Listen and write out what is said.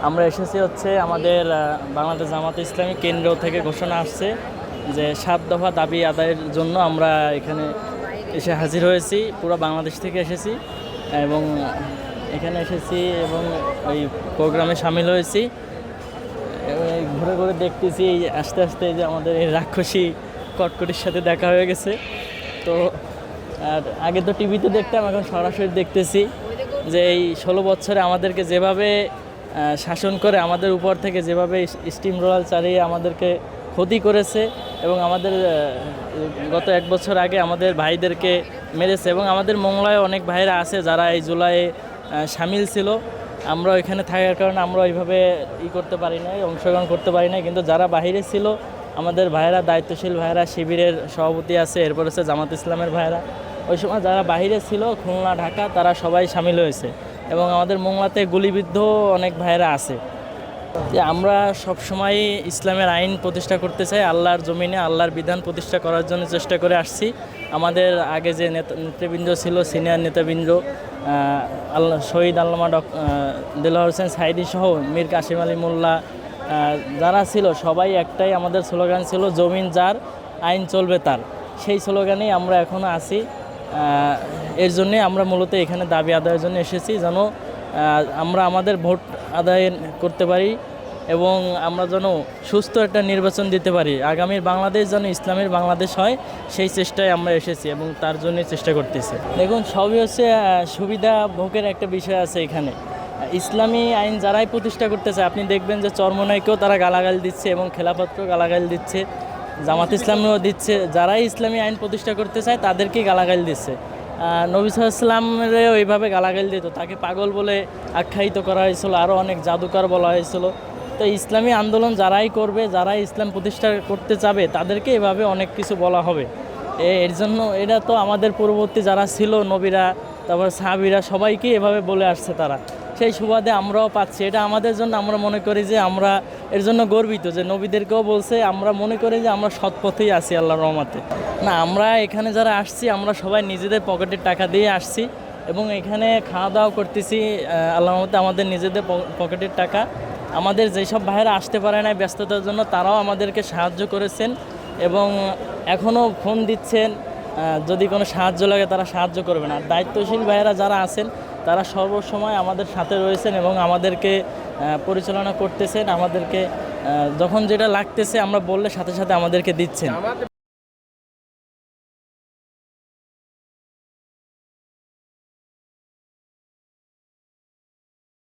আমরা এসেছি হচ্ছে আমাদের বাংলাদেশ জামাতে ইসলামী কেন্দ্র থেকে ঘোষণা আসছে যে 7 দফা দাবি আদায়ের জন্য আমরা এখানে এসে হাজির হয়েছি। পুরো বাংলাদেশ থেকে এসেছি এবং এখানে এসেছি এবং ওই প্রোগ্রামে সামিল হয়েছি। ঘুরে ঘুরে দেখতেছি আস্তে আস্তে যে আমাদের এই রাক্ষসী কটকটির সাথে দেখা হয়ে গেছে। তো আর আগে তো টিভিতে দেখতাম, এখন সরাসরি দেখতেছি যে এই 16 বছরে আমাদেরকে যেভাবে শাসন করে, আমাদের উপর থেকে যেভাবে স্টিম রোলার চালিয়ে আমাদেরকে ক্ষতি করেছে এবং আমাদের গত 1 বছর আগে আমাদের ভাইদেরকে মেরেছে এবং আমাদের মোংলায় অনেক ভাইরা আছে যারা এই জুলাইয়ে সামিল ছিল। আমরা এখানে থাকার কারণে আমরা ওইভাবে করতে পারি নাই, অংশগ্রহণ করতে পারি নাই, কিন্তু যারা বাহিরে ছিল আমাদের ভাইরা, দায়িত্বশীল ভাইরা, শিবিরের সভাপতি আছে, এরপর হচ্ছে জামাত ইসলামের ভাইরা, ওই সময় যারা বাহিরে ছিল খুলনা, ঢাকা, তারা সবাই সামিল হয়েছে এবং আমাদের মোংলাতে গুলিবিদ্ধ অনেক ভাইরা আছে। যে আমরা সবসময় ইসলামের আইন প্রতিষ্ঠা করতে চাই, আল্লাহর জমিনে আল্লাহর বিধান প্রতিষ্ঠা করার জন্য চেষ্টা করে আসছি। আমাদের আগে যে নেতৃবৃন্দ ছিল, সিনিয়র নেতৃবৃন্দ শহীদ আল্লামা দেলোয়ার হোসেন সাইদি সহ মীর কাসিম আলী মোল্লা যারা ছিল, সবাই একটাই আমাদের স্লোগান ছিল, জমিন যার আইন চলবে তার। সেই স্লোগানেই আমরা এখনও আছি। এর জন্যে আমরা মূলত এখানে দাবি আদায়ের জন্য এসেছি, যেন আমরা আমাদের ভোট আদায় করতে পারি এবং আমরা যেন সুস্থ একটা নির্বাচন দিতে পারি। আগামীর বাংলাদেশ যেন ইসলামের বাংলাদেশ হয়, সেই চেষ্টায় আমরা এসেছি এবং তার জন্যই চেষ্টা করতেছি। দেখুন, সবই হচ্ছে সুবিধা ভোগের একটা বিষয় আছে এখানে। ইসলামী আইন যারাই প্রতিষ্ঠা করতে চায়, আপনি দেখবেন যে চরমোনাইকেও তারা গালাগাল দিচ্ছে এবং খেলাফতকেও গালাগাল দিচ্ছে, জামাত ইসলামেও দিচ্ছে। যারাই ইসলামী আইন প্রতিষ্ঠা করতে চায় তাদেরকেই গালাগাল দিচ্ছে। নবী সাল্লাল্লাহু আলাইহি ওয়াসাল্লামেরও ওইভাবে গালাগাল দিত, তাকে পাগল বলে আখ্যায়িত করা হয়েছিল, আরও অনেক জাদুকর বলা হয়েছিল। তো ইসলামী আন্দোলন যারাই করবে, যারাই ইসলাম প্রতিষ্ঠা করতে চাবে, তাদেরকে এভাবে অনেক কিছু বলা হবে। এর জন্য এটা তো আমাদের পূর্ববর্তী যারা ছিল, নবীরা, তারপর সাহাবীরা, সবাইকে এভাবে বলে আসছে তারা। সেই সুবাদে আমরাও পাচ্ছি। এটা আমাদের জন্য, আমরা মনে করি যে আমরা এর জন্য গর্বিত যে নবীদেরকেও বলছে। আমরা মনে করি যে আমরা সৎ পথেই আছি আল্লাহর রহমতে। না, আমরা এখানে যারা আসছি, আমরা সবাই নিজেদের পকেটের টাকা দিয়ে আসছি এবং এখানে খাওয়া দাওয়া করতেছি আল্লাহর রহমতে, আমাদের নিজেদের পকেটের টাকা। আমাদের যেসব ভাইয়েরা আসতে পারে না ব্যস্ততার জন্য, তারাও আমাদেরকে সাহায্য করেছেন এবং এখনও ফোন দিচ্ছেন, যদি কোনো সাহায্য লাগে তারা সাহায্য করবেন। আর দায়িত্বশীল ভাইয়েরা যারা আছেন তারা সর্বসময় আমাদের সাথে রয়েছেন এবং আমাদেরকে পরিচালনা করতেছেন। আমাদেরকে যখন যেটা লাগতেছে আমরা বললে সাথে সাথে আমাদেরকে দিচ্ছেন।